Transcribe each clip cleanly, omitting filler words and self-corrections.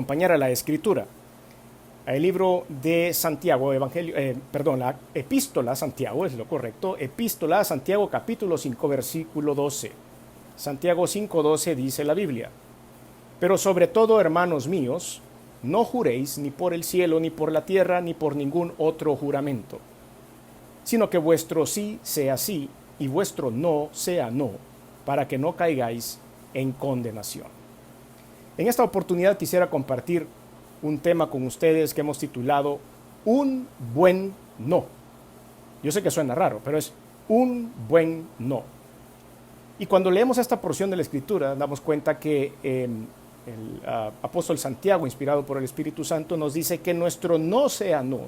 acompañar a la escritura, el libro de Santiago, la epístola a Santiago, es lo correcto, epístola a Santiago capítulo 5 versículo 12. Santiago 5:12 dice la Biblia: pero sobre todo, hermanos míos, no juréis ni por el cielo, ni por la tierra, ni por ningún otro juramento, sino que vuestro sí sea sí y vuestro no sea no, para que no caigáis en condenación. En esta oportunidad quisiera compartir un tema con ustedes que hemos titulado Un buen no. Yo sé que suena raro, pero es un buen no. Y cuando leemos esta porción de la Escritura, damos cuenta que el apóstol Santiago, inspirado por el Espíritu Santo, nos dice que nuestro no sea no,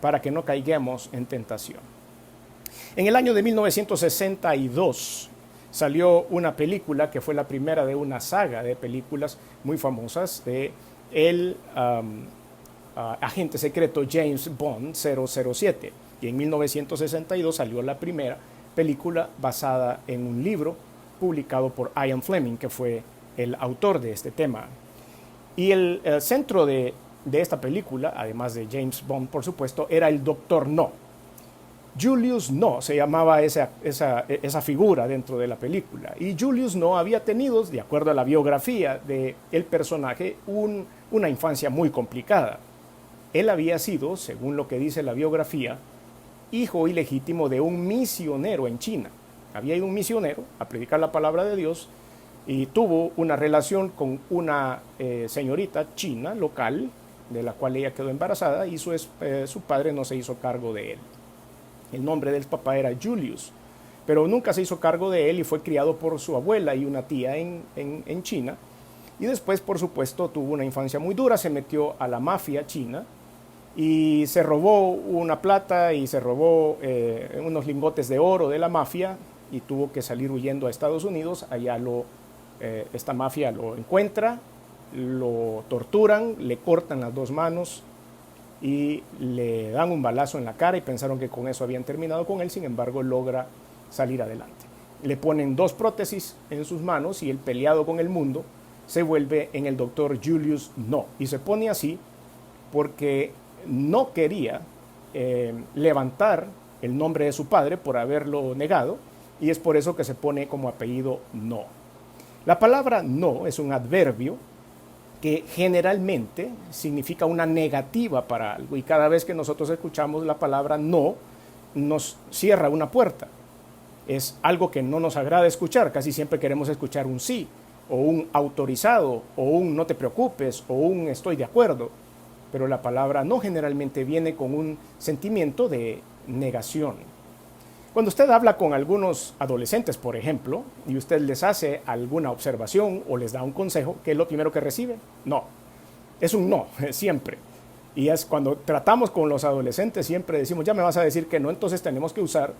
para que no caigamos en tentación. En el año de 1962 salió una película que fue la primera de una saga de películas muy famosas de el agente secreto James Bond 007. Y en 1962 salió la primera película basada en un libro publicado por Ian Fleming, que fue el autor de este tema. Y el centro de esta película, además de James Bond, por supuesto, era el Doctor No. Julius No se llamaba esa figura dentro de la película. Y Julius No había tenido, de acuerdo a la biografía del personaje, una infancia muy complicada. Él había sido, según lo que dice la biografía, hijo ilegítimo de un misionero en China. Había ido un misionero a predicar la palabra de Dios y tuvo una relación con una señorita china local, de la cual ella quedó embarazada, y su padre no se hizo cargo de él. El nombre del papá era Julius, pero nunca se hizo cargo de él y fue criado por su abuela y una tía en China. Y después, por supuesto, tuvo una infancia muy dura, se metió a la mafia china y se robó una plata y se robó unos lingotes de oro de la mafia y tuvo que salir huyendo a Estados Unidos. Allá esta mafia lo encuentra, lo torturan, le cortan las dos manos y le dan un balazo en la cara y pensaron que con eso habían terminado con él. Sin embargo, logra salir adelante. Le ponen dos prótesis en sus manos y él, peleado con el mundo, se vuelve en el doctor Julius No. Y se pone así porque no quería levantar el nombre de su padre por haberlo negado, y es por eso que se pone como apellido No. La palabra no es un adverbio que generalmente significa una negativa para algo, y cada vez que nosotros escuchamos la palabra no, nos cierra una puerta. Es algo que no nos agrada escuchar. Casi siempre queremos escuchar un sí, o un autorizado, o un no te preocupes, o un estoy de acuerdo. Pero la palabra no generalmente viene con un sentimiento de negación. Cuando usted habla con algunos adolescentes, por ejemplo, y usted les hace alguna observación o les da un consejo, ¿qué es lo primero que recibe? No. Es un no, siempre. Y es cuando tratamos con los adolescentes, siempre decimos, ya me vas a decir que no, entonces tenemos que usar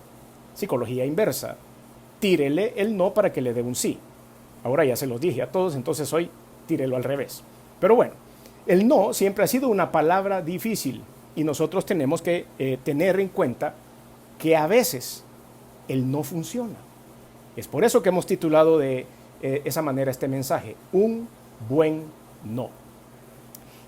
psicología inversa. Tírele el no para que le dé un sí. Ahora ya se los dije a todos, entonces hoy tírelo al revés. Pero bueno, el no siempre ha sido una palabra difícil y nosotros tenemos que tener en cuenta que a veces el no funciona. Es por eso que hemos titulado de esa manera este mensaje, un buen no.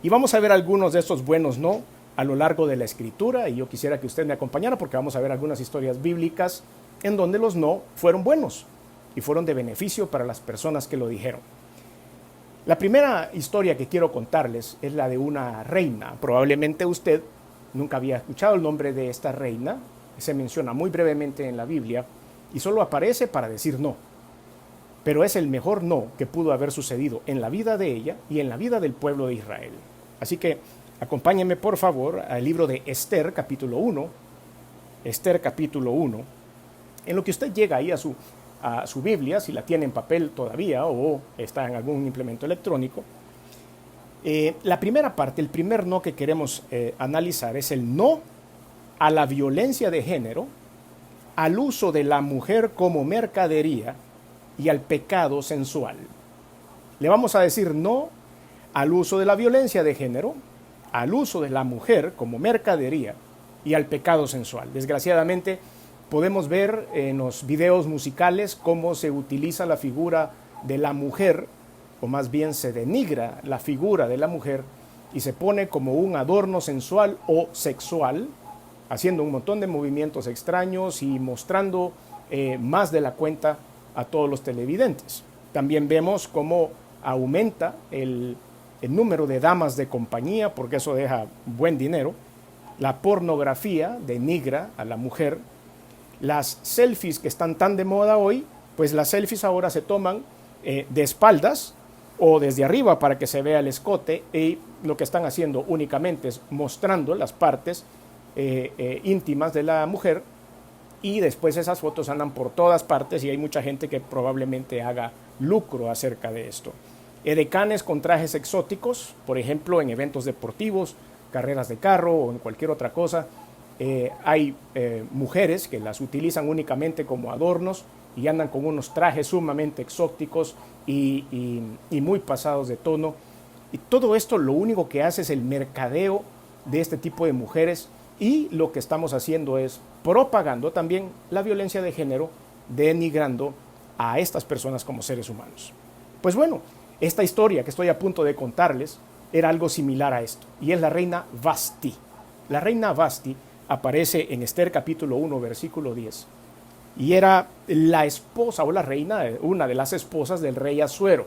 Y vamos a ver algunos de estos buenos no a lo largo de la Escritura, y yo quisiera que usted me acompañara porque vamos a ver algunas historias bíblicas en donde los no fueron buenos y fueron de beneficio para las personas que lo dijeron. La primera historia que quiero contarles es la de una reina. Probablemente usted nunca había escuchado el nombre de esta reina. Se menciona muy brevemente en la Biblia y solo aparece para decir no. Pero es el mejor no que pudo haber sucedido en la vida de ella y en la vida del pueblo de Israel. Así que acompáñenme por favor al libro de Esther capítulo 1. Esther capítulo 1. En lo que usted llega ahí a su Biblia, si la tiene en papel todavía o está en algún implemento electrónico. La primera parte, el primer no que queremos analizar es el no a la violencia de género, al uso de la mujer como mercadería y al pecado sensual. Le vamos a decir no al uso de la violencia de género, al uso de la mujer como mercadería y al pecado sensual. Desgraciadamente, podemos ver en los videos musicales cómo se utiliza la figura de la mujer o más bien se denigra la figura de la mujer y se pone como un adorno sensual o sexual, haciendo un montón de movimientos extraños y mostrando más de la cuenta a todos los televidentes. También vemos cómo aumenta el número de damas de compañía, porque eso deja buen dinero. La pornografía denigra a la mujer. Las selfies que están tan de moda hoy, pues las selfies ahora se toman de espaldas o desde arriba para que se vea el escote, y lo que están haciendo únicamente es mostrando las partes íntimas de la mujer, y después esas fotos andan por todas partes y hay mucha gente que probablemente haga lucro acerca de esto. Edecanes con trajes exóticos, por ejemplo en eventos deportivos, carreras de carro o en cualquier otra cosa. Hay mujeres que las utilizan únicamente como adornos y andan con unos trajes sumamente exóticos y muy pasados de tono. Y todo esto lo único que hace es el mercadeo de este tipo de mujeres, y lo que estamos haciendo es propagando también la violencia de género, denigrando a estas personas como seres humanos. Pues bueno, esta historia que estoy a punto de contarles era algo similar a esto, y es la reina Vasti. La reina Vasti aparece en Esther capítulo 1, versículo 10, y era la esposa o la reina, una de las esposas del rey Asuero.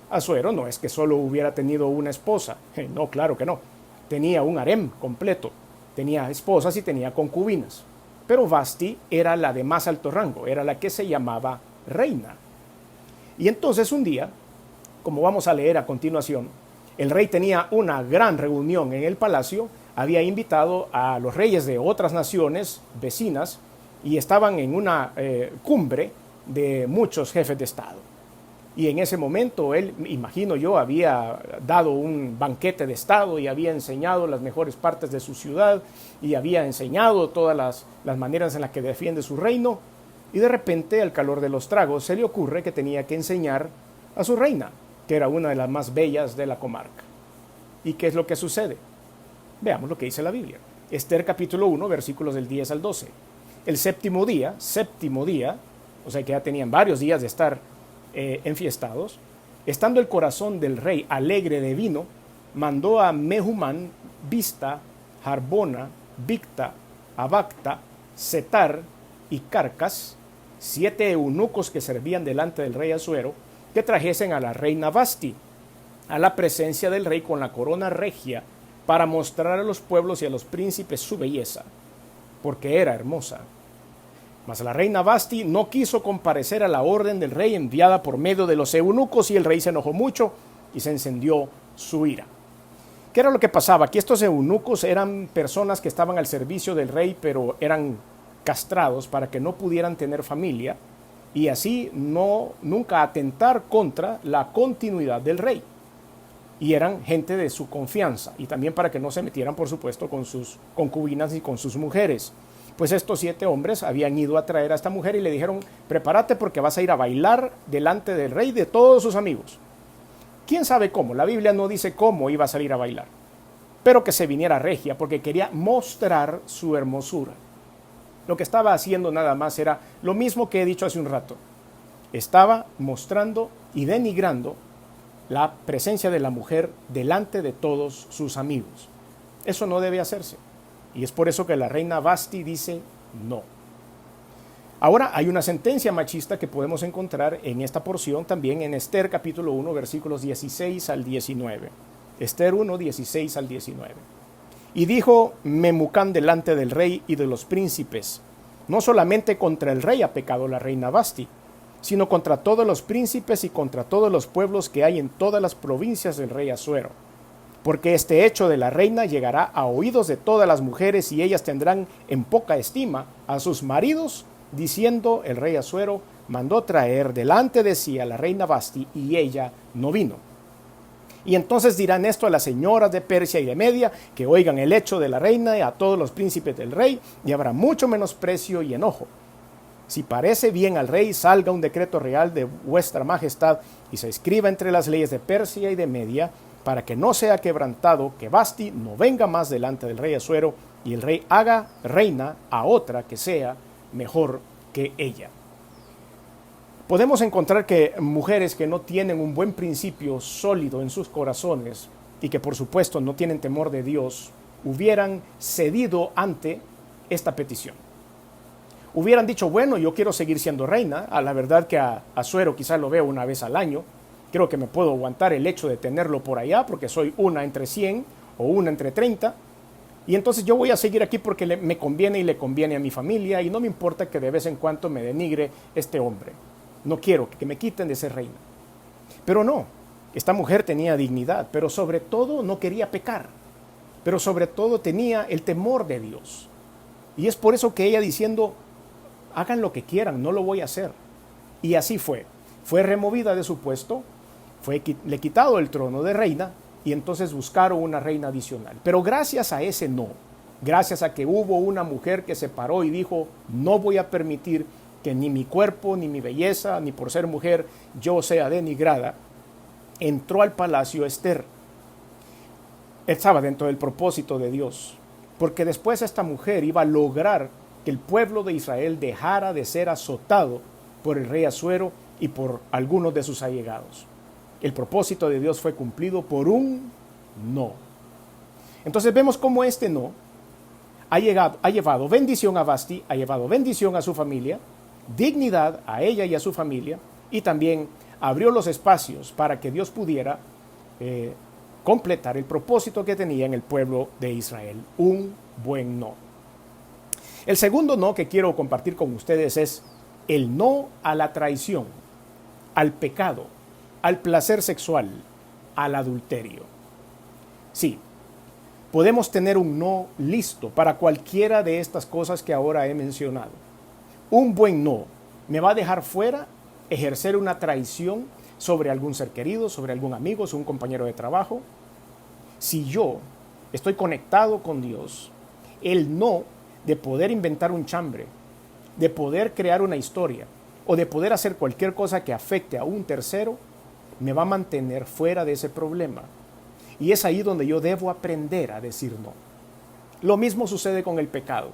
Asuero no es que solo hubiera tenido una esposa, no, claro que no, tenía un harem completo, tenía esposas y tenía concubinas, pero Vasti era la de más alto rango, era la que se llamaba reina. Y entonces un día, como vamos a leer a continuación, el rey tenía una gran reunión en el palacio, había invitado a los reyes de otras naciones vecinas y estaban en una cumbre de muchos jefes de Estado. Y en ese momento él, imagino yo, había dado un banquete de Estado y había enseñado las mejores partes de su ciudad y había enseñado todas las maneras en las que defiende su reino. Y de repente, al calor de los tragos, se le ocurre que tenía que enseñar a su reina, que era una de las más bellas de la comarca. ¿Y qué es lo que sucede? Veamos lo que dice la Biblia. Esther capítulo 1, versículos del 10 al 12. El séptimo día, o sea que ya tenían varios días de estar enfiestados, estando el corazón del rey alegre de vino, mandó a Mehumán, Bista, Harbona, Bicta, Abacta, Setar y Carcas, 7 eunucos que servían delante del rey Asuero, que trajesen a la reina Vasti a la presencia del rey con la corona regia, para mostrar a los pueblos y a los príncipes su belleza, porque era hermosa. Mas la reina Vasti no quiso comparecer a la orden del rey enviada por medio de los eunucos, y el rey se enojó mucho y se encendió su ira. ¿Qué era lo que pasaba? Aquí estos eunucos eran personas que estaban al servicio del rey, pero eran castrados para que no pudieran tener familia y así nunca atentar contra la continuidad del rey. Y eran gente de su confianza, y también para que no se metieran, por supuesto, con sus concubinas y con sus mujeres. Pues estos 7 hombres habían ido a traer a esta mujer y le dijeron: prepárate porque vas a ir a bailar delante del rey de todos sus amigos. ¿Quién sabe cómo? La Biblia no dice cómo iba a salir a bailar, pero que se viniera regia porque quería mostrar su hermosura. Lo que estaba haciendo nada más era lo mismo que he dicho hace un rato. Estaba mostrando y denigrando la presencia de la mujer delante de todos sus amigos. Eso no debe hacerse. Y es por eso que la reina Vasti dice no. Ahora hay una sentencia machista que podemos encontrar en esta porción también en Esther capítulo 1, versículos 16 al 19. Esther 1, 16 al 19. Y dijo Memucán delante del rey y de los príncipes: no solamente contra el rey ha pecado la reina Vasti, sino contra todos los príncipes y contra todos los pueblos que hay en todas las provincias del rey Asuero. Porque este hecho de la reina llegará a oídos de todas las mujeres, y ellas tendrán en poca estima a sus maridos, diciendo: el rey Asuero mandó traer delante de sí a la reina Vasti, y ella no vino. Y entonces dirán esto a las señoras de Persia y de Media, que oigan el hecho de la reina, y a todos los príncipes del rey, y habrá mucho menosprecio y enojo. Si parece bien al rey, salga un decreto real de vuestra majestad, y se escriba entre las leyes de Persia y de Media, para que no sea quebrantado, que Vasti no venga más delante del rey Asuero, y el rey haga reina a otra que sea mejor que ella. Podemos encontrar que mujeres que no tienen un buen principio sólido en sus corazones y que por supuesto no tienen temor de Dios, hubieran cedido ante esta petición. Hubieran dicho, bueno, yo quiero seguir siendo reina. A la verdad que a Asuero quizás lo veo una vez al año. Creo que me puedo aguantar el hecho de tenerlo por allá porque soy una entre 100 o una entre 30. Y entonces yo voy a seguir aquí porque me conviene y le conviene a mi familia y no me importa que de vez en cuando me denigre este hombre. No quiero que me quiten de ser reina. Pero no, esta mujer tenía dignidad, pero sobre todo no quería pecar. Pero sobre todo tenía el temor de Dios. Y es por eso que ella diciendo, hagan lo que quieran, no lo voy a hacer. Y así fue. Fue removida de su puesto, le quitado el trono de reina y entonces buscaron una reina adicional. Pero gracias a ese no, gracias a que hubo una mujer que se paró y dijo, no voy a permitir que ni mi cuerpo, ni mi belleza, ni por ser mujer yo sea denigrada, entró al palacio Esther. Estaba dentro del propósito de Dios, porque después esta mujer iba a lograr que el pueblo de Israel dejara de ser azotado por el rey Asuero y por algunos de sus allegados. El propósito de Dios fue cumplido por un no. Entonces vemos cómo este no ha llevado bendición a Vasti, ha llevado bendición a su familia, dignidad a ella y a su familia, y también abrió los espacios para que Dios pudiera completar el propósito que tenía en el pueblo de Israel. Un buen no. El segundo no que quiero compartir con ustedes es el no a la traición, al pecado, al placer sexual, al adulterio. Sí, podemos tener un no listo para cualquiera de estas cosas que ahora he mencionado. Un buen no me va a dejar fuera ejercer una traición sobre algún ser querido, sobre algún amigo, sobre un compañero de trabajo. Si yo estoy conectado con Dios, el no de poder inventar un chambre, de poder crear una historia o de poder hacer cualquier cosa que afecte a un tercero, me va a mantener fuera de ese problema. Y es ahí donde yo debo aprender a decir no. Lo mismo sucede con el pecado.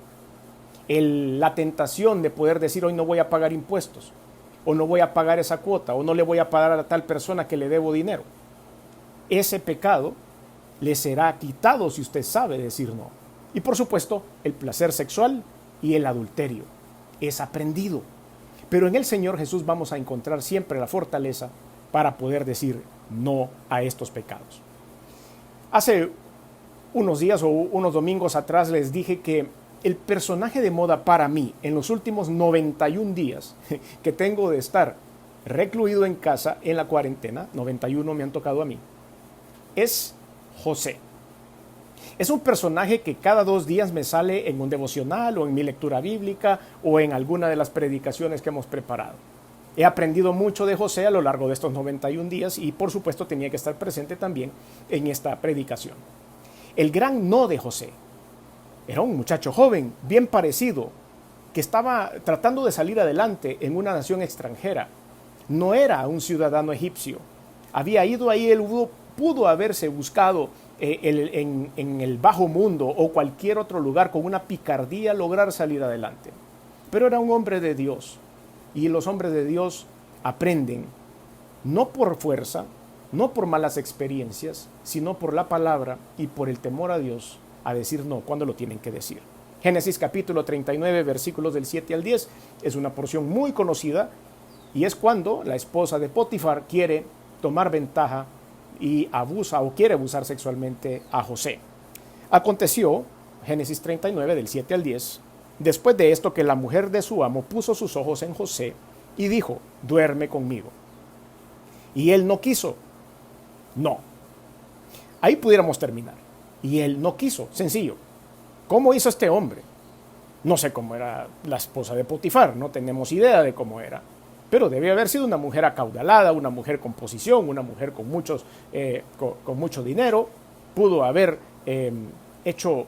La tentación de poder decir hoy no voy a pagar impuestos, o no voy a pagar esa cuota, o no le voy a pagar a tal persona que le debo dinero. Ese pecado le será quitado si usted sabe decir no. Y por supuesto, el placer sexual y el adulterio es aprendido. Pero en el Señor Jesús vamos a encontrar siempre la fortaleza para poder decir no a estos pecados. Hace unos días o unos domingos atrás les dije que el personaje de moda para mí en los últimos 91 días que tengo de estar recluido en casa en la cuarentena, 91 me han tocado a mí, es José. Es un personaje que cada 2 días me sale en un devocional o en mi lectura bíblica o en alguna de las predicaciones que hemos preparado. He aprendido mucho de José a lo largo de estos 91 días y por supuesto tenía que estar presente también en esta predicación. El gran no de José era un muchacho joven, bien parecido, que estaba tratando de salir adelante en una nación extranjera. No era un ciudadano egipcio. Había ido ahí, él pudo haberse buscado en el bajo mundo o cualquier otro lugar con una picardía lograr salir adelante. Pero era un hombre de Dios y los hombres de Dios aprenden no por fuerza, no por malas experiencias, sino por la palabra y por el temor a Dios a decir no cuando lo tienen que decir. Génesis capítulo 39 versículos del 7 al 10 es una porción muy conocida y es cuando la esposa de Potifar quiere tomar ventaja y abusa o quiere abusar sexualmente a José. Aconteció, Génesis 39 del 7 al 10, después de esto que la mujer de su amo puso sus ojos en José y dijo, duerme conmigo. Y él no quiso. No. Ahí pudiéramos terminar. Y él no quiso, sencillo. ¿Cómo hizo este hombre? No sé cómo era la esposa de Potifar, no tenemos idea de cómo era. Pero debe haber sido una mujer acaudalada, una mujer con posición, una mujer con mucho dinero. Pudo haber hecho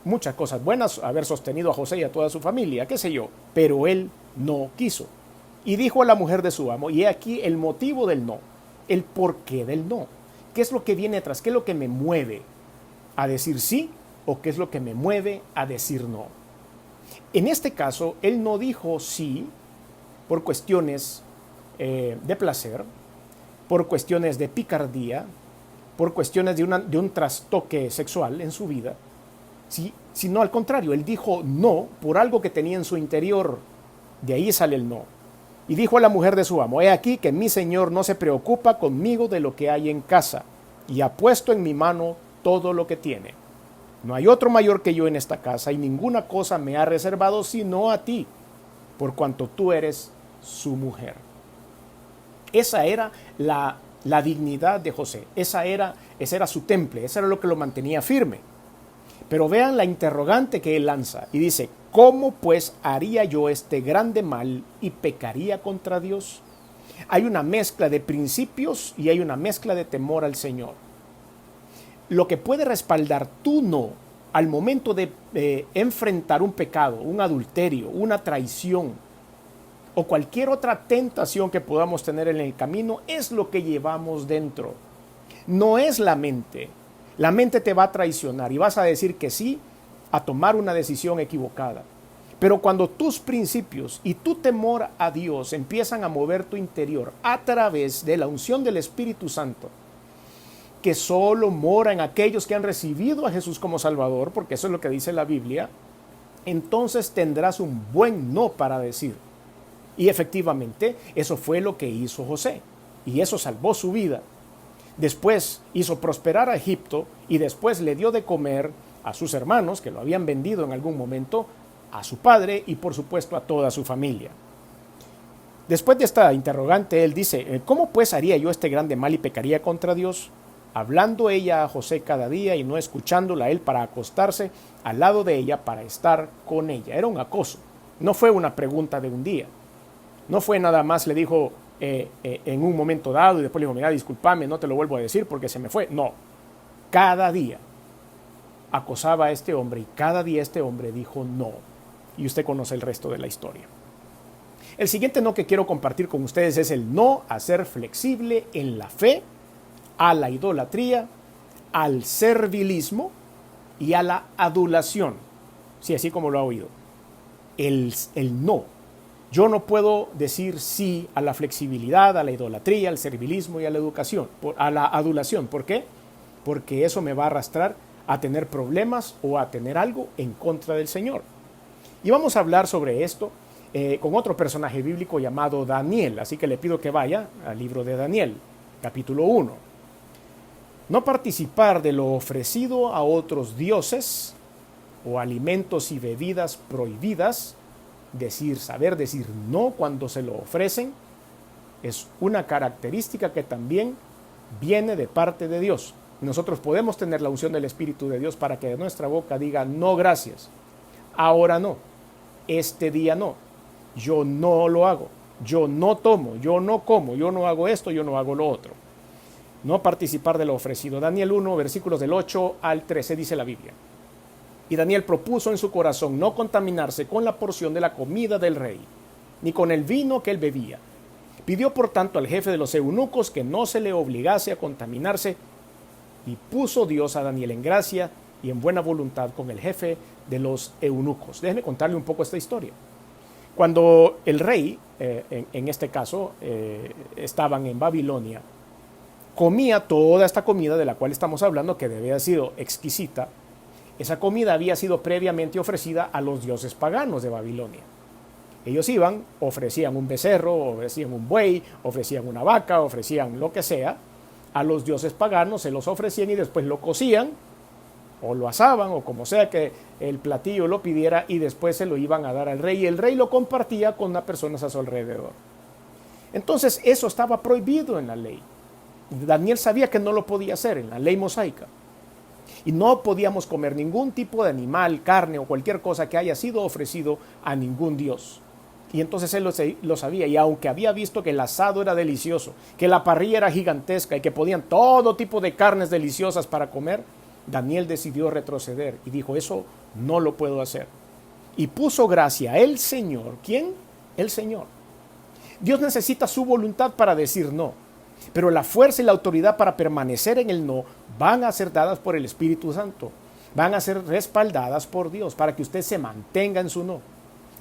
muchas cosas buenas, haber sostenido a José y a toda su familia, qué sé yo. Pero él no quiso. Y dijo a la mujer de su amo, y he aquí el motivo del no, el porqué del no. ¿Qué es lo que viene atrás? ¿Qué es lo que me mueve a decir sí o qué es lo que me mueve a decir no? En este caso, él no dijo sí por cuestiones de placer, por cuestiones de picardía, por cuestiones de un trastoque sexual en su vida, sino al contrario, él dijo no por algo que tenía en su interior. De ahí sale el no. Y dijo a la mujer de su amo: he aquí que mi señor no se preocupa conmigo de lo que hay en casa, y ha puesto en mi mano todo lo que tiene. No hay otro mayor que yo en esta casa, y ninguna cosa me ha reservado sino a ti, por cuanto tú eres su mujer. Esa era la dignidad de José, ese era su temple, eso era lo que lo mantenía firme. Pero vean la interrogante que él lanza y dice: ¿cómo pues haría yo este grande mal y pecaría contra Dios? Hay una mezcla de principios y hay una mezcla de temor al Señor. Lo que puede respaldar tu no al momento de enfrentar un pecado, un adulterio, una traición o cualquier otra tentación que podamos tener en el camino es lo que llevamos dentro. No es la mente. La mente te va a traicionar y vas a decir que sí a tomar una decisión equivocada. Pero cuando tus principios y tu temor a Dios empiezan a mover tu interior a través de la unción del Espíritu Santo, que solo mora en aquellos que han recibido a Jesús como Salvador, porque eso es lo que dice la Biblia, entonces tendrás un buen no para decir. Y efectivamente, eso fue lo que hizo José, y eso salvó su vida. Después hizo prosperar a Egipto y después le dio de comer a sus hermanos, que lo habían vendido en algún momento, a su padre y por supuesto a toda su familia. Después de esta interrogante, él dice: ¿cómo pues haría yo este grande mal y pecaría contra Dios? Hablando ella a José cada día y no escuchándola a él para acostarse al lado de ella para estar con ella. Era un acoso, no fue una pregunta de un día. No fue nada más, le dijo en un momento dado y después le dijo: mira, discúlpame, no te lo vuelvo a decir porque se me fue. No, cada día acosaba a este hombre y cada día este hombre dijo no. Y usted conoce el resto de la historia. El siguiente no que quiero compartir con ustedes es el no a ser flexible en la fe, a la idolatría, al servilismo y a la adulación. Sí, así como lo ha oído. El no. Yo no puedo decir sí a la flexibilidad, a la idolatría, al servilismo y a la educación, a la adulación. ¿Por qué? Porque eso me va a arrastrar a tener problemas o a tener algo en contra del Señor. Y vamos a hablar sobre esto con otro personaje bíblico llamado Daniel. Así que le pido que vaya al libro de Daniel, capítulo 1. No participar de lo ofrecido a otros dioses o alimentos y bebidas prohibidas. Saber decir no cuando se lo ofrecen es una característica que también viene de parte de Dios. Nosotros podemos tener la unción del Espíritu de Dios para que de nuestra boca diga: no, gracias, ahora no, este día no, yo no lo hago, yo no tomo, yo no como, yo no hago esto, yo no hago lo otro. No participar de lo ofrecido. Daniel 1, versículos del 8 al 13 dice la Biblia: y Daniel propuso en su corazón no contaminarse con la porción de la comida del rey, ni con el vino que él bebía. Pidió por tanto al jefe de los eunucos que no se le obligase a contaminarse, y puso Dios a Daniel en gracia y en buena voluntad con el jefe de los eunucos. Déjeme contarle un poco esta historia. Cuando el rey, en este caso, estaban en Babilonia, comía toda esta comida de la cual estamos hablando, que debe haber sido exquisita. Esa comida había sido previamente ofrecida a los dioses paganos de Babilonia. Ellos iban, ofrecían un becerro, ofrecían un buey, ofrecían una vaca, ofrecían lo que sea. A los dioses paganos se los ofrecían y después lo cocían o lo asaban o como sea que el platillo lo pidiera y después se lo iban a dar al rey y el rey lo compartía con las personas a su alrededor. Entonces eso estaba prohibido en la ley. Daniel sabía que no lo podía hacer en la ley mosaica. Y no podíamos comer ningún tipo de animal, carne o cualquier cosa que haya sido ofrecido a ningún dios. Y entonces él lo sabía, y aunque había visto que el asado era delicioso, que la parrilla era gigantesca y que podían todo tipo de carnes deliciosas para comer, Daniel decidió retroceder y dijo: eso no lo puedo hacer. Y puso gracia el Señor. ¿Quién? El Señor. Dios necesita su voluntad para decir no. Pero la fuerza y la autoridad para permanecer en el no van a ser dadas por el Espíritu Santo. Van a ser respaldadas por Dios para que usted se mantenga en su no.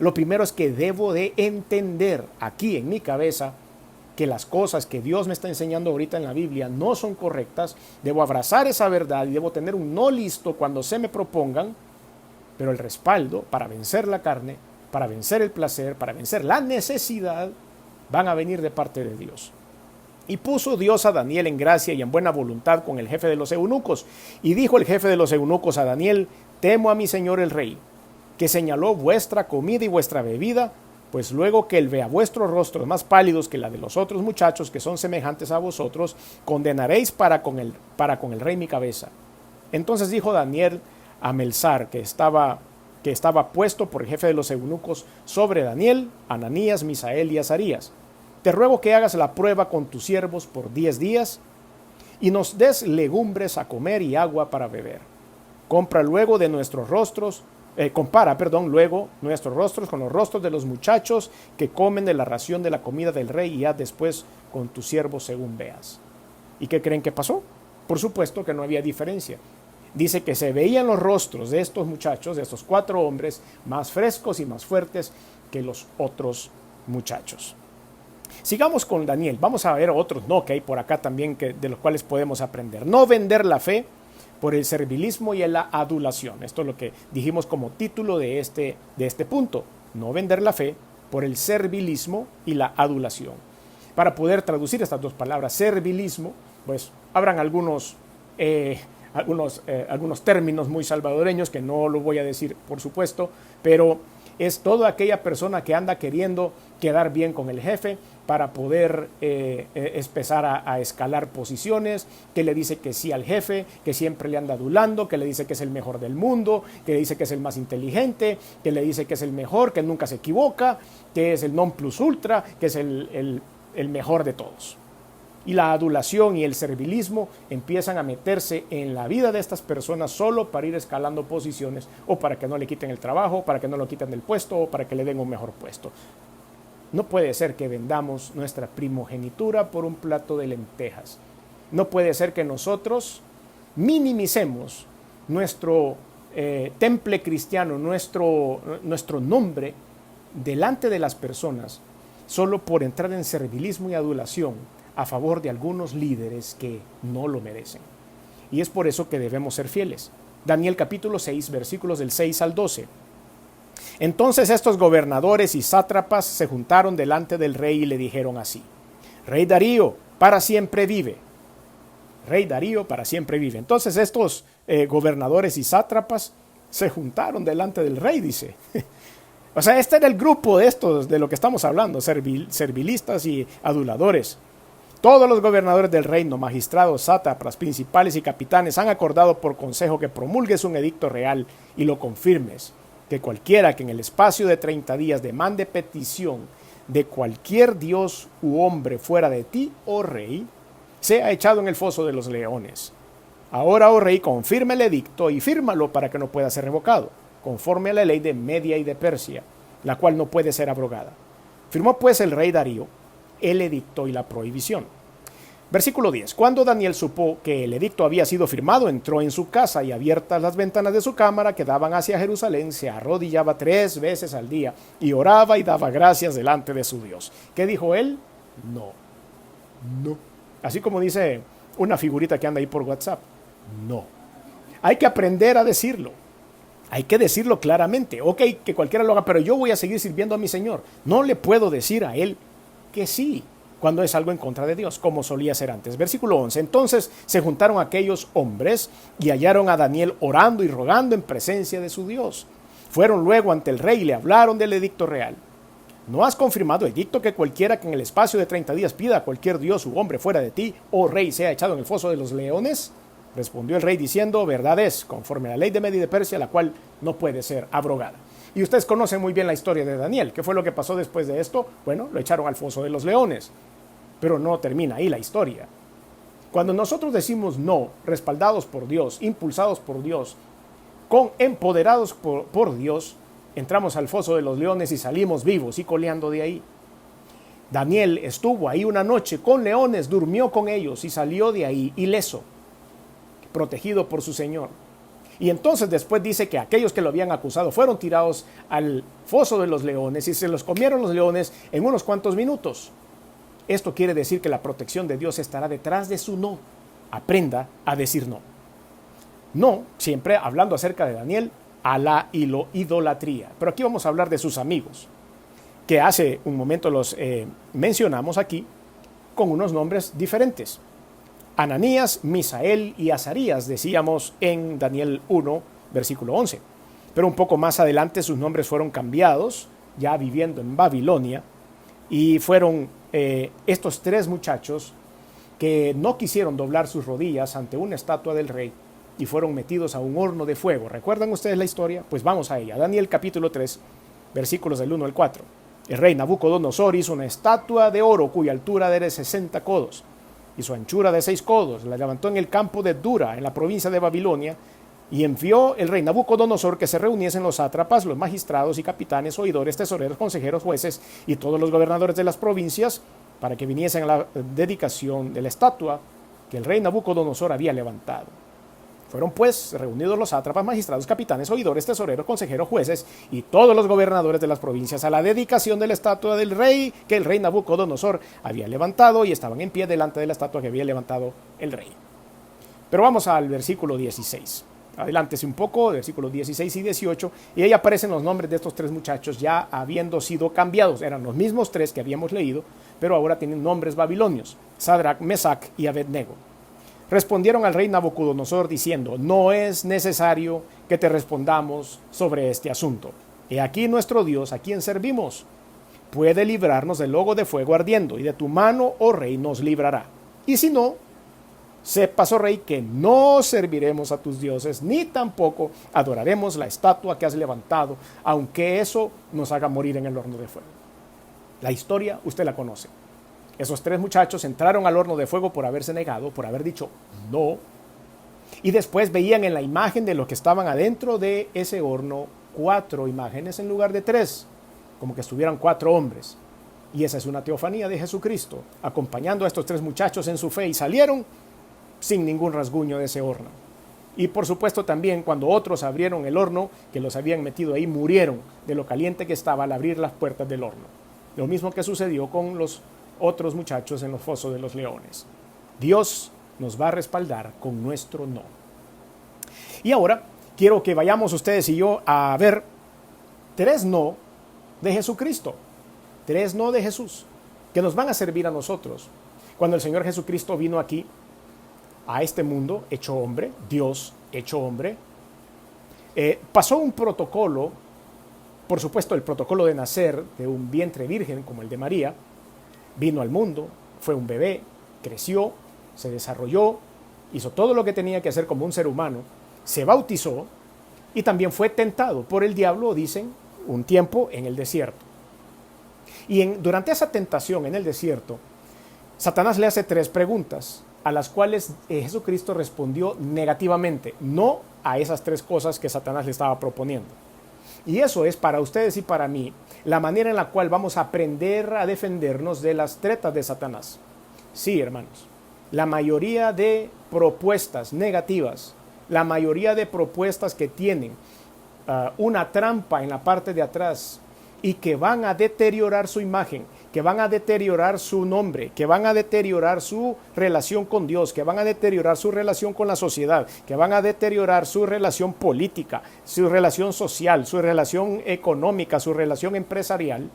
Lo primero es que debo de entender aquí en mi cabeza que las cosas que Dios me está enseñando ahorita en la Biblia no son correctas, debo abrazar esa verdad y debo tener un no listo cuando se me propongan, pero el respaldo para vencer la carne, para vencer el placer, para vencer la necesidad, van a venir de parte de Dios. Y puso Dios a Daniel en gracia y en buena voluntad con el jefe de los eunucos. Y dijo el jefe de los eunucos a Daniel: temo a mi señor el rey, que señaló vuestra comida y vuestra bebida, pues luego que él vea vuestros rostros más pálidos que la de los otros muchachos que son semejantes a vosotros, condenaréis para con el rey mi cabeza. Entonces dijo Daniel a Melzar, que estaba puesto por el jefe de los eunucos sobre Daniel, Ananías, Misael y Azarías: te ruego que hagas la prueba con tus siervos por 10 días y nos des legumbres a comer y agua para beber. Compara luego nuestros rostros con los rostros de los muchachos que comen de la ración de la comida del rey, y haz después con tus siervos según veas. ¿Y qué creen que pasó? Por supuesto que no había diferencia. Dice que se veían los rostros de estos muchachos, de estos 4 hombres, más frescos y más fuertes que los otros muchachos. Sigamos con Daniel. Vamos a ver otros no que hay por acá también de los cuales podemos aprender. No vender la fe por el servilismo y la adulación. Esto es lo que dijimos como título de este punto. No vender la fe por el servilismo y la adulación. Para poder traducir estas dos palabras, servilismo, pues habrán algunos términos muy salvadoreños que no lo voy a decir, por supuesto, pero es toda aquella persona que anda queriendo quedar bien con el jefe para poder empezar a escalar posiciones, que le dice que sí al jefe, que siempre le anda adulando, que le dice que es el mejor del mundo, que le dice que es el más inteligente, que le dice que es el mejor, que nunca se equivoca, que es el non plus ultra, que es el mejor de todos. Y la adulación y el servilismo empiezan a meterse en la vida de estas personas solo para ir escalando posiciones, o para que no le quiten el trabajo, para que no lo quiten del puesto, o para que le den un mejor puesto. No puede ser que vendamos nuestra primogenitura por un plato de lentejas. No puede ser que nosotros minimicemos nuestro temple cristiano, nuestro nombre delante de las personas, solo por entrar en servilismo y adulación a favor de algunos líderes que no lo merecen. Y es por eso que debemos ser fieles. Daniel capítulo 6, versículos del 6 al 12. Entonces estos gobernadores y sátrapas se juntaron delante del rey y le dijeron así: Rey Darío, para siempre vive. Rey Darío, para siempre vive. Entonces estos gobernadores y sátrapas se juntaron delante del rey, dice. O sea, este era el grupo de estos de lo que estamos hablando, servilistas y aduladores. Todos los gobernadores del reino, magistrados, sátrapas, principales y capitanes han acordado por consejo que promulgues un edicto real y lo confirmes, que cualquiera que en el espacio de 30 días demande petición de cualquier dios u hombre fuera de ti, oh rey, sea echado en el foso de los leones. Ahora, oh rey, confirma el edicto y fírmalo para que no pueda ser revocado, conforme a la ley de Media y de Persia, la cual no puede ser abrogada. Firmó pues el rey Darío el edicto y la prohibición. Versículo 10. Cuando Daniel supo que el edicto había sido firmado, entró en su casa, y abiertas las ventanas de su cámara que daban hacia Jerusalén, se arrodillaba 3 veces al día y oraba y daba gracias delante de su Dios. ¿Qué dijo él? No. Así como dice una figurita que anda ahí por WhatsApp. No. Hay que aprender a decirlo. Hay que decirlo claramente. Ok, que cualquiera lo haga, pero yo voy a seguir sirviendo a mi Señor. No le puedo decir a él que sí cuando es algo en contra de Dios, como solía ser antes. Versículo 11. Entonces se juntaron aquellos hombres y hallaron a Daniel orando y rogando en presencia de su Dios. Fueron luego ante el rey y le hablaron del edicto real. ¿No has confirmado edicto que cualquiera que en el espacio de 30 días pida a cualquier dios u hombre fuera de ti, oh rey, sea echado en el foso de los leones? Respondió el rey diciendo: verdad es, conforme a la ley de Media y de Persia, la cual no puede ser abrogada. Y ustedes conocen muy bien la historia de Daniel. ¿Qué fue lo que pasó después de esto? Bueno, lo echaron al foso de los leones. Pero no termina ahí la historia. Cuando nosotros decimos no, respaldados por Dios, impulsados por Dios, empoderados por Dios, entramos al foso de los leones y salimos vivos y coleando de ahí. Daniel estuvo ahí una noche con leones, durmió con ellos y salió de ahí ileso, protegido por su Señor. Y entonces después dice que aquellos que lo habían acusado fueron tirados al foso de los leones y se los comieron los leones en unos cuantos minutos. Esto quiere decir que la protección de Dios estará detrás de su no. Aprenda a decir no. No, siempre hablando acerca de Daniel, a la idolatría. Pero aquí vamos a hablar de sus amigos, que hace un momento los mencionamos aquí con unos nombres diferentes. Ananías, Misael y Azarías, decíamos en Daniel 1, versículo 11. Pero un poco más adelante sus nombres fueron cambiados, ya viviendo en Babilonia, y fueron estos tres muchachos que no quisieron doblar sus rodillas ante una estatua del rey y fueron metidos a un horno de fuego. ¿Recuerdan ustedes la historia? Pues vamos a ella. Daniel capítulo 3, versículos del 1 al 4. El rey Nabucodonosor hizo una estatua de oro cuya altura era de 60 codos y su anchura de 6 codos. La levantó en el campo de Dura, en la provincia de Babilonia, y envió el rey Nabucodonosor que se reuniesen los sátrapas, los magistrados y capitanes, oidores, tesoreros, consejeros, jueces y todos los gobernadores de las provincias para que viniesen a la dedicación de la estatua que el rey Nabucodonosor había levantado. Fueron pues reunidos los sátrapas, magistrados, capitanes, oidores, tesoreros, consejeros, jueces y todos los gobernadores de las provincias a la dedicación de la estatua del rey que el rey Nabucodonosor había levantado, y estaban en pie delante de la estatua que había levantado el rey. Pero vamos al versículo 16. Adelántese un poco, versículos 16 y 18, y ahí aparecen los nombres de estos tres muchachos ya habiendo sido cambiados. Eran los mismos tres que habíamos leído, pero ahora tienen nombres babilonios: Sadrach, Mesac y Abednego. Respondieron al rey Nabucodonosor diciendo: no es necesario que te respondamos sobre este asunto. He aquí nuestro Dios, a quien servimos, puede librarnos del lago de fuego ardiendo, y de tu mano, oh rey, nos librará. Y si no, sepas, oh rey, que no serviremos a tus dioses, ni tampoco adoraremos la estatua que has levantado, aunque eso nos haga morir en el horno de fuego. La historia usted la conoce. Esos tres muchachos entraron al horno de fuego por haberse negado, por haber dicho no, y después veían en la imagen de los que estaban adentro de ese horno 4 imágenes en lugar de 3, como que estuvieran 4 hombres. Y esa es una teofanía de Jesucristo, acompañando a estos tres muchachos en su fe, y salieron sin ningún rasguño de ese horno. Y por supuesto también cuando otros abrieron el horno que los habían metido ahí, murieron de lo caliente que estaba al abrir las puertas del horno. Lo mismo que sucedió con los otros muchachos en los fosos de los leones. Dios nos va a respaldar con nuestro no. Y ahora quiero que vayamos ustedes y yo a ver 3 no de Jesucristo, 3 no de Jesús, que nos van a servir a nosotros. Cuando el Señor Jesucristo vino aquí a este mundo hecho hombre, Dios hecho hombre, pasó un protocolo, por supuesto el protocolo de nacer de un vientre virgen como el de María. Vino al mundo, fue un bebé, creció, se desarrolló, hizo todo lo que tenía que hacer como un ser humano, se bautizó y también fue tentado por el diablo, dicen, un tiempo en el desierto. Y durante esa tentación en el desierto, Satanás le hace 3 preguntas, a las cuales Jesucristo respondió negativamente, no a esas 3 cosas que Satanás le estaba proponiendo. Y eso es para ustedes y para mí la manera en la cual vamos a aprender a defendernos de las tretas de Satanás. Sí, hermanos, la mayoría de propuestas negativas, la mayoría de propuestas que tienen una trampa en la parte de atrás y que van a deteriorar su imagen, que van a deteriorar su nombre, que van a deteriorar su relación con Dios, que van a deteriorar su relación con la sociedad, que van a deteriorar su relación política, su relación social, su relación económica, su relación empresarial,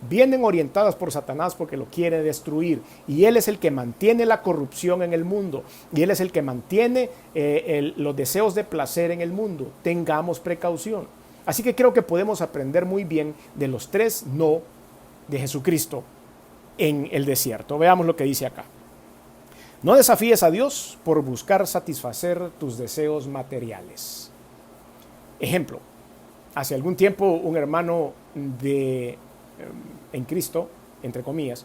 vienen orientadas por Satanás porque lo quiere destruir. Y él es el que mantiene la corrupción en el mundo, y él es el que mantiene los deseos de placer en el mundo. Tengamos precaución. Así que creo que podemos aprender muy bien de los 3 no de Jesucristo en el desierto. Veamos lo que dice acá. No desafíes a Dios por buscar satisfacer tus deseos materiales. Ejemplo, hace algún tiempo un hermano en Cristo, entre comillas,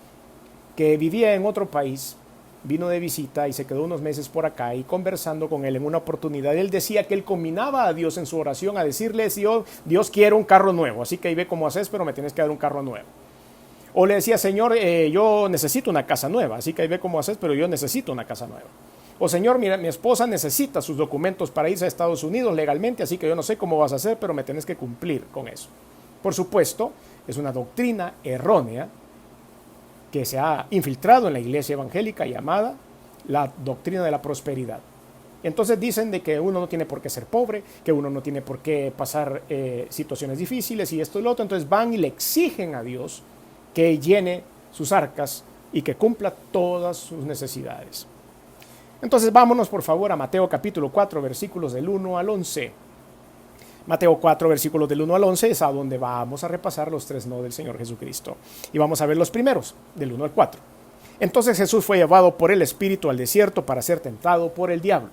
que vivía en otro país, vino de visita y se quedó unos meses por acá, y conversando con él en una oportunidad, él decía que él combinaba a Dios en su oración a decirle: Dios, quiero un carro nuevo, así que ahí ve cómo haces, pero me tienes que dar un carro nuevo. O le decía: Señor, yo necesito una casa nueva, así que ahí ve cómo haces, pero yo necesito una casa nueva. O Señor, mira, mi esposa necesita sus documentos para irse a Estados Unidos legalmente, así que yo no sé cómo vas a hacer, pero me tienes que cumplir con eso. Por supuesto, es una doctrina errónea que se ha infiltrado en la iglesia evangélica llamada la doctrina de la prosperidad. Entonces dicen de que uno no tiene por qué ser pobre, que uno no tiene por qué pasar situaciones difíciles y esto y lo otro. Entonces van y le exigen a Dios que llene sus arcas y que cumpla todas sus necesidades. Entonces vámonos por favor a Mateo capítulo 4, versículos del 1 al 11. Mateo 4, versículos del 1 al 11 es a donde vamos a repasar los 3 no del Señor Jesucristo. Y vamos a ver los primeros, del 1 al 4. Entonces Jesús fue llevado por el Espíritu al desierto para ser tentado por el diablo,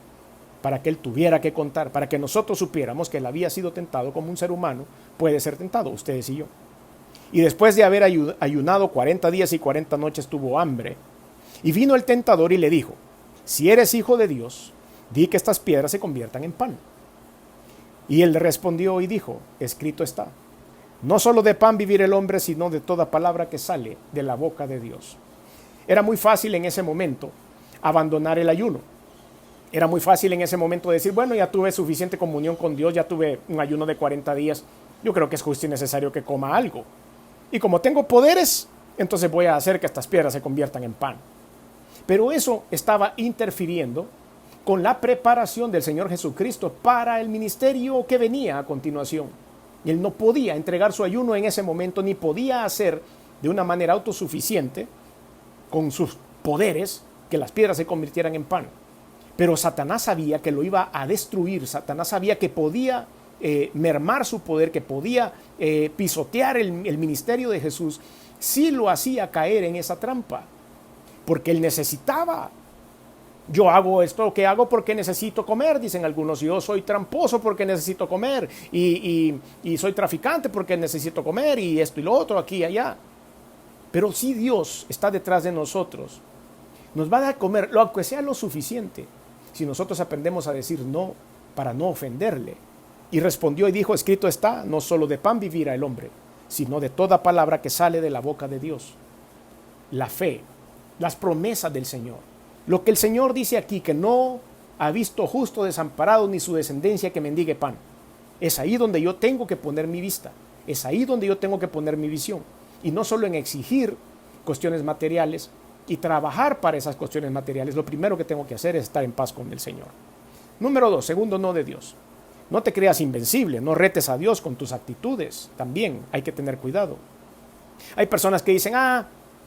para que él tuviera que contar, para que nosotros supiéramos que él había sido tentado como un ser humano puede ser tentado, ustedes y yo. Y después de haber ayunado 40 días y 40 noches tuvo hambre. Y vino el tentador y le dijo, si eres hijo de Dios, di que estas piedras se conviertan en pan. Y él respondió y dijo, escrito está, no solo de pan vivir el hombre, sino de toda palabra que sale de la boca de Dios. Era muy fácil en ese momento abandonar el ayuno. Era muy fácil en ese momento decir, bueno, ya tuve suficiente comunión con Dios, ya tuve un ayuno de 40 días, yo creo que es justo y necesario que coma algo. Y como tengo poderes, entonces voy a hacer que estas piedras se conviertan en pan. Pero eso estaba interfiriendo con la preparación del Señor Jesucristo para el ministerio que venía a continuación. Y él no podía entregar su ayuno en ese momento, ni podía hacer de una manera autosuficiente, con sus poderes, que las piedras se convirtieran en pan. Pero Satanás sabía que lo iba a destruir, Satanás sabía que podía mermar su poder, que podía pisotear el ministerio de Jesús si lo hacía caer en esa trampa, porque él necesitaba. Yo hago esto que hago porque necesito comer, dicen algunos. Yo soy tramposo porque necesito comer y soy traficante porque necesito comer y esto y lo otro, aquí y allá. Pero si Dios está detrás de nosotros, nos va a dar a comer, aunque sea lo suficiente, si nosotros aprendemos a decir no para no ofenderle. Y respondió y dijo, escrito está, no solo de pan vivirá el hombre, sino de toda palabra que sale de la boca de Dios. La fe, las promesas del Señor. Lo que el Señor dice aquí, que no ha visto justo desamparado ni su descendencia que mendigue pan. Es ahí donde yo tengo que poner mi vista. Es ahí donde yo tengo que poner mi visión. Y no solo en exigir cuestiones materiales y trabajar para esas cuestiones materiales. Lo primero que tengo que hacer es estar en paz con el Señor. Número 2, segundo no de Dios. No te creas invencible, no retes a Dios con tus actitudes. También hay que tener cuidado. Hay personas que dicen,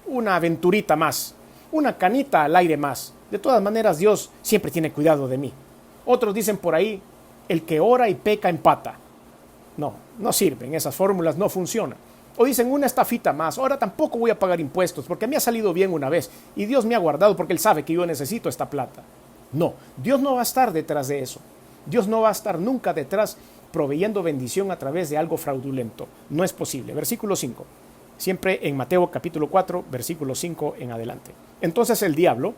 una aventurita más, una canita al aire más. De todas maneras, Dios siempre tiene cuidado de mí. Otros dicen por ahí, el que ora y peca empata. No sirven, esas fórmulas no funcionan. O dicen una estafita más, ahora tampoco voy a pagar impuestos porque me ha salido bien una vez y Dios me ha guardado porque Él sabe que yo necesito esta plata. No, Dios no va a estar detrás de eso. Dios no va a estar nunca detrás proveyendo bendición a través de algo fraudulento. No es posible. Versículo 5. Siempre en Mateo capítulo 4, versículo 5 en adelante. Entonces el diablo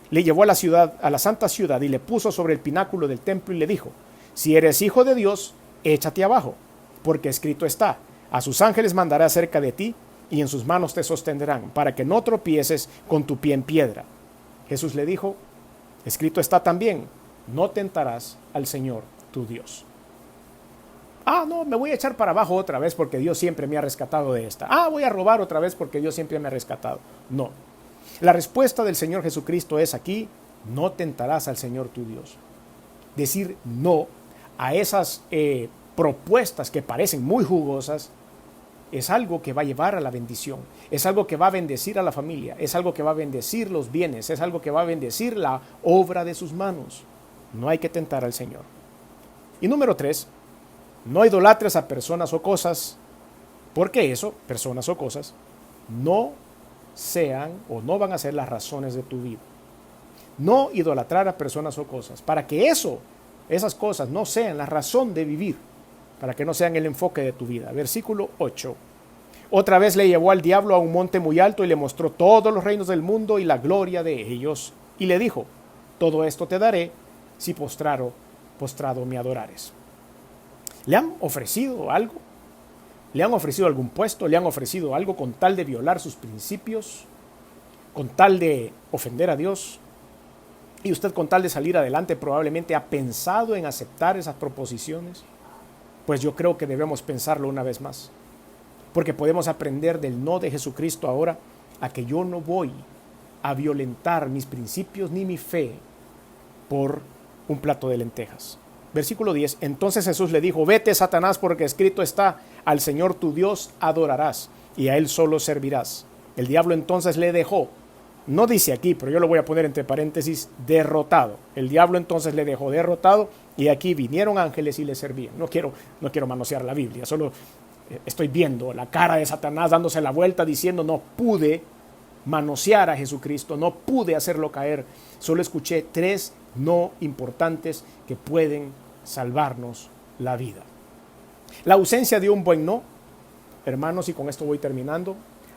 le llevó a la ciudad, a la santa ciudad, y le puso sobre el pináculo del templo y le dijo, si eres hijo de Dios, échate abajo, porque escrito está, a sus ángeles mandará cerca de ti y en sus manos te sostendrán, para que no tropieces con tu pie en piedra. Jesús le dijo, escrito está también, no tentarás al Señor tu Dios. No, me voy a echar para abajo otra vez porque Dios siempre me ha rescatado de esta. Voy a robar otra vez porque Dios siempre me ha rescatado. No. La respuesta del Señor Jesucristo es aquí, no tentarás al Señor tu Dios. Decir no a esas propuestas que parecen muy jugosas es algo que va a llevar a la bendición, es algo que va a bendecir a la familia, es algo que va a bendecir los bienes, es algo que va a bendecir la obra de sus manos. No hay que tentar al Señor. Y número 3, no idolatres a personas o cosas, porque eso, personas o cosas, no sean o no van a ser las razones de tu vida. No idolatrar a personas o cosas, para que esas cosas no sean la razón de vivir, para que no sean el enfoque de tu vida. Versículo 8. Otra vez le llevó al diablo a un monte muy alto y le mostró todos los reinos del mundo y la gloria de ellos. Y le dijo, todo esto te daré si postrado me adorares. ¿Le han ofrecido algo? ¿Le han ofrecido algún puesto? ¿Le han ofrecido algo con tal de violar sus principios? ¿Con tal de ofender a Dios? Y usted con tal de salir adelante probablemente ha pensado en aceptar esas proposiciones. Pues yo creo que debemos pensarlo una vez más. Porque podemos aprender del no de Jesucristo ahora a que yo no voy a violentar mis principios ni mi fe por un plato de lentejas. Versículo 10, entonces Jesús le dijo, vete, Satanás, porque escrito está, al Señor tu Dios adorarás y a Él solo servirás. El diablo entonces le dejó, no dice aquí, pero yo lo voy a poner entre paréntesis, derrotado. El diablo entonces le dejó derrotado y aquí vinieron ángeles y le servían. No quiero manosear la Biblia, solo estoy viendo la cara de Satanás dándose la vuelta diciendo, no pude manosear a Jesucristo, no pude hacerlo caer. Solo escuché 3 no importantes que pueden salvarnos la vida. La ausencia de un buen no, hermanos, y con esto voy terminando,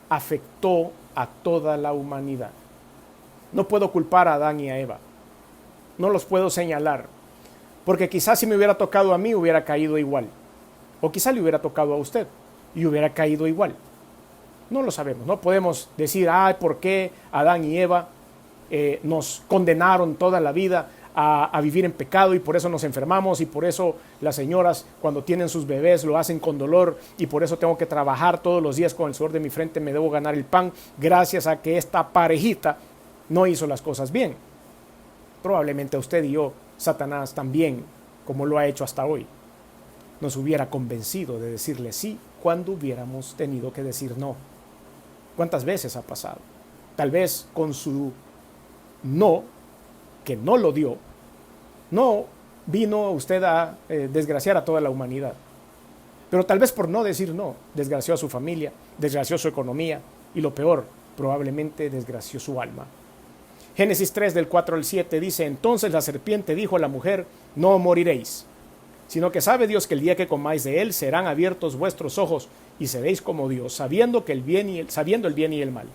afectó a toda la humanidad. No puedo culpar a Adán y a Eva. No los puedo señalar. Porque quizás si me hubiera tocado a mí hubiera caído igual. O quizás le hubiera tocado a usted y hubiera caído igual. No lo sabemos. No podemos decir, ¿por qué Adán y Eva nos condenaron toda la vida a vivir en pecado y por eso nos enfermamos y por eso las señoras cuando tienen sus bebés lo hacen con dolor y por eso tengo que trabajar todos los días con el sudor de mi frente, me debo ganar el pan gracias a que esta parejita no hizo las cosas bien? Probablemente a usted y yo, Satanás también, como lo ha hecho hasta hoy, nos hubiera convencido de decirle sí cuando hubiéramos tenido que decir no. ¿Cuántas veces ha pasado? Tal vez con su no, que no lo dio, no vino usted a desgraciar a toda la humanidad. Pero tal vez por no decir no, desgració a su familia, desgració su economía y lo peor, probablemente desgració su alma. Génesis 3 del 4 al 7 dice, entonces la serpiente dijo a la mujer, no moriréis, sino que sabe Dios que el día que comáis de él serán abiertos vuestros ojos y seréis como Dios, sabiendo el bien y el mal.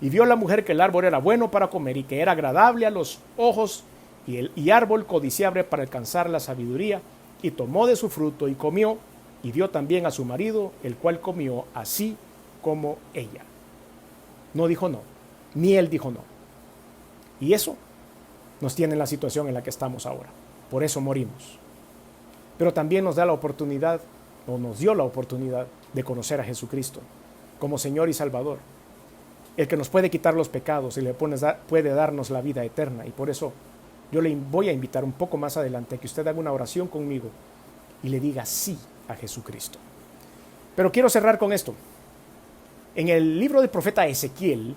Y vio la mujer que el árbol era bueno para comer y que era agradable a los ojos y árbol codiciable para alcanzar la sabiduría, y tomó de su fruto y comió, y dio también a su marido, el cual comió así como ella. No dijo no, ni él dijo no. Y eso nos tiene en la situación en la que estamos ahora. Por eso morimos. Pero también nos da la oportunidad, o nos dio la oportunidad, de conocer a Jesucristo como Señor y Salvador, el que nos puede quitar los pecados y puede darnos la vida eterna. Y por eso yo le voy a invitar un poco más adelante a que usted haga una oración conmigo y le diga sí a Jesucristo. Pero quiero cerrar con esto. En el libro del profeta Ezequiel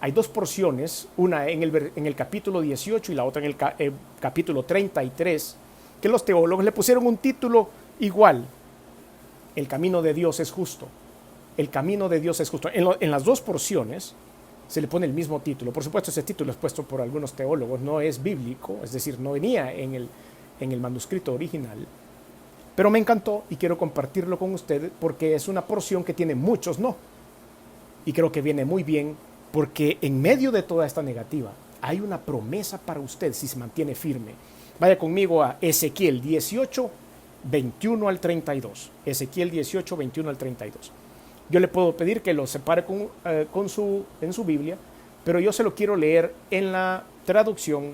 hay 2 porciones, una en el capítulo 18 y la otra en el capítulo 33, que los teólogos le pusieron un título igual: el camino de Dios es justo. El camino de Dios es justo. En las 2 porciones se le pone el mismo título. Por supuesto, ese título es puesto por algunos teólogos, no es bíblico, es decir, no venía en el manuscrito original. Pero me encantó y quiero compartirlo con usted porque es una porción que tiene muchos no. Y creo que viene muy bien porque en medio de toda esta negativa hay una promesa para usted si se mantiene firme. Vaya conmigo a Ezequiel 18, 21 al 32. Ezequiel 18, 21 al 32. Yo le puedo pedir que lo separe en su Biblia, pero yo se lo quiero leer en la traducción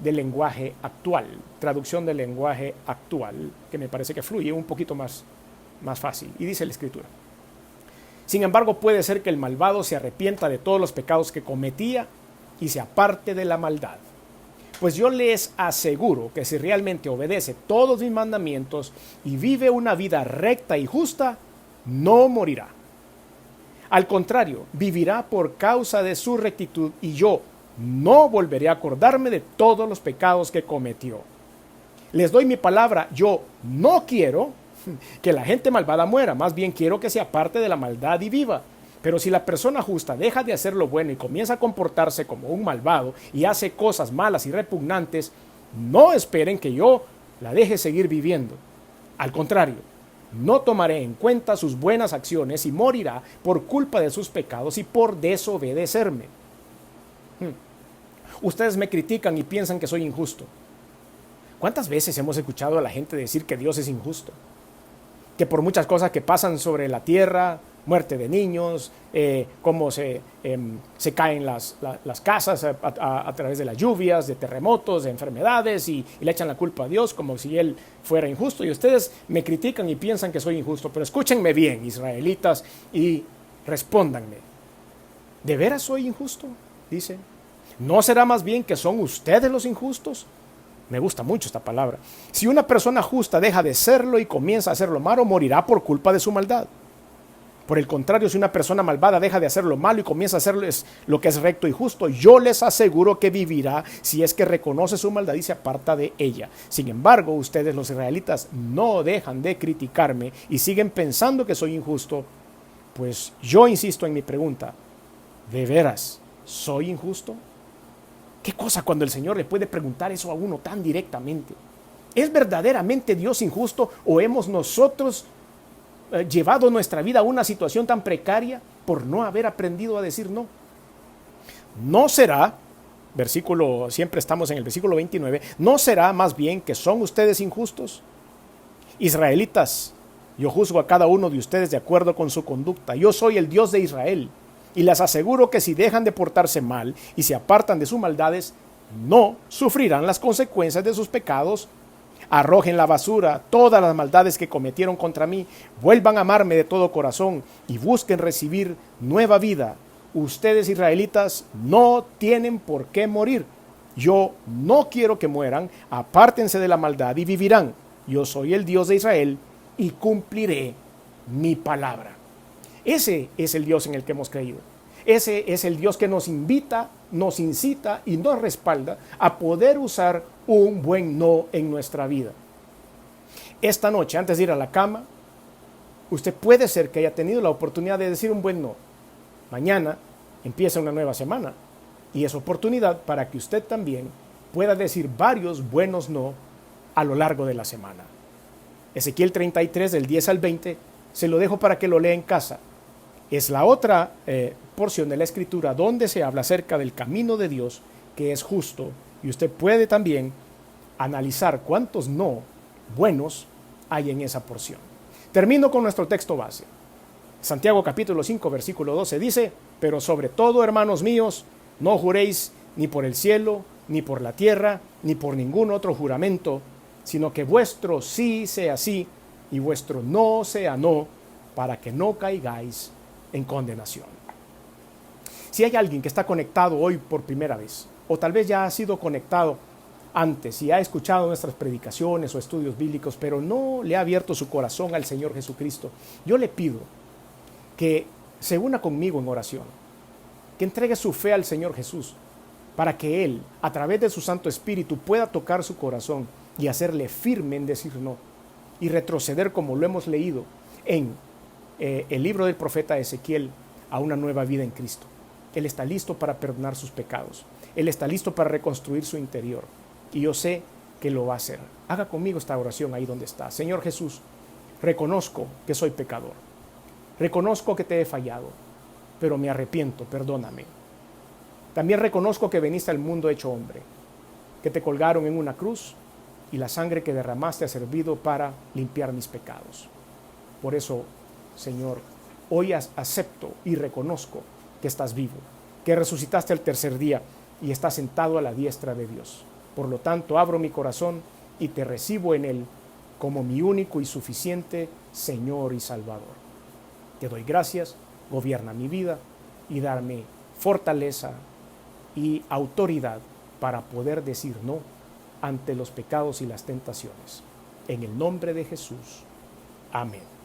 del lenguaje actual. Traducción del lenguaje actual, que me parece que fluye un poquito más fácil. Y dice la Escritura: sin embargo, puede ser que el malvado se arrepienta de todos los pecados que cometía y se aparte de la maldad. Pues yo les aseguro que si realmente obedece todos mis mandamientos y vive una vida recta y justa, no morirá. Al contrario, vivirá por causa de su rectitud y yo no volveré a acordarme de todos los pecados que cometió. Les doy mi palabra, yo no quiero que la gente malvada muera, más bien quiero que se aparte de la maldad y viva. Pero si la persona justa deja de hacer lo bueno y comienza a comportarse como un malvado y hace cosas malas y repugnantes, no esperen que yo la deje seguir viviendo. Al contrario, no tomaré en cuenta sus buenas acciones y morirá por culpa de sus pecados y por desobedecerme. Ustedes me critican y piensan que soy injusto. ¿Cuántas veces hemos escuchado a la gente decir que Dios es injusto? Que por muchas cosas que pasan sobre la tierra, muerte de niños, cómo se caen las casas a través de las lluvias, de terremotos, de enfermedades, y le echan la culpa a Dios como si Él fuera injusto. Y ustedes me critican y piensan que soy injusto, pero escúchenme bien, israelitas, y respóndanme. ¿De veras soy injusto? Dice. ¿No será más bien que son ustedes los injustos? Me gusta mucho esta palabra. Si una persona justa deja de serlo y comienza a hacerlo malo, morirá por culpa de su maldad. Por el contrario, si una persona malvada deja de hacer lo malo y comienza a hacer lo que es recto y justo, yo les aseguro que vivirá si es que reconoce su maldad y se aparta de ella. Sin embargo, ustedes los israelitas no dejan de criticarme y siguen pensando que soy injusto, pues yo insisto en mi pregunta, ¿de veras soy injusto? ¿Qué cosa cuando el Señor le puede preguntar eso a uno tan directamente? ¿Es verdaderamente Dios injusto o hemos nosotros llevado nuestra vida a una situación tan precaria por no haber aprendido a decir no? No será, siempre estamos en el versículo 29, ¿no será más bien que son ustedes injustos? Israelitas, yo juzgo a cada uno de ustedes de acuerdo con su conducta. Yo soy el Dios de Israel y les aseguro que si dejan de portarse mal y se apartan de sus maldades, no sufrirán las consecuencias de sus pecados. Arrojen la basura todas las maldades que cometieron contra mí, vuelvan a amarme de todo corazón y busquen recibir nueva vida. Ustedes, israelitas, no tienen por qué morir. Yo no quiero que mueran, apártense de la maldad y vivirán. Yo soy el Dios de Israel y cumpliré mi palabra. Ese es el Dios en el que hemos creído. Ese es el Dios que nos invita, nos incita y nos respalda a poder usar un buen no en nuestra vida. Esta noche, antes de ir a la cama, usted puede ser que haya tenido la oportunidad de decir un buen no. Mañana empieza una nueva semana y es oportunidad para que usted también pueda decir varios buenos no a lo largo de la semana. Ezequiel 33, del 10 al 20, se lo dejo para que lo lea en casa. Es la otra porción de la Escritura donde se habla acerca del camino de Dios, que es justo, y usted puede también analizar cuántos no buenos hay en esa porción. Termino con nuestro texto base. Santiago capítulo 5, versículo 12 dice, pero sobre todo, hermanos míos, no juréis ni por el cielo, ni por la tierra, ni por ningún otro juramento, sino que vuestro sí sea sí y vuestro no sea no, para que no caigáis en condenación. Si hay alguien que está conectado hoy por primera vez, o tal vez ya ha sido conectado antes y ha escuchado nuestras predicaciones o estudios bíblicos, pero no le ha abierto su corazón al Señor Jesucristo, yo le pido que se una conmigo en oración, que entregue su fe al Señor Jesús, para que Él, a través de su Santo Espíritu, pueda tocar su corazón y hacerle firme en decir no, y retroceder, como lo hemos leído en el libro del profeta Ezequiel, a una nueva vida en Cristo. Él está listo para perdonar sus pecados. Él está listo para reconstruir su interior. Y yo sé que lo va a hacer. Haga conmigo esta oración ahí donde está. Señor Jesús, reconozco que soy pecador. Reconozco que te he fallado, pero me arrepiento, perdóname. También reconozco que viniste al mundo hecho hombre, que te colgaron en una cruz y la sangre que derramaste ha servido para limpiar mis pecados. Por eso, Señor, hoy acepto y reconozco que estás vivo, que resucitaste el tercer día y estás sentado a la diestra de Dios. Por lo tanto, abro mi corazón y te recibo en él como mi único y suficiente Señor y Salvador. Te doy gracias, gobierna mi vida y darme fortaleza y autoridad para poder decir no ante los pecados y las tentaciones. En el nombre de Jesús. Amén.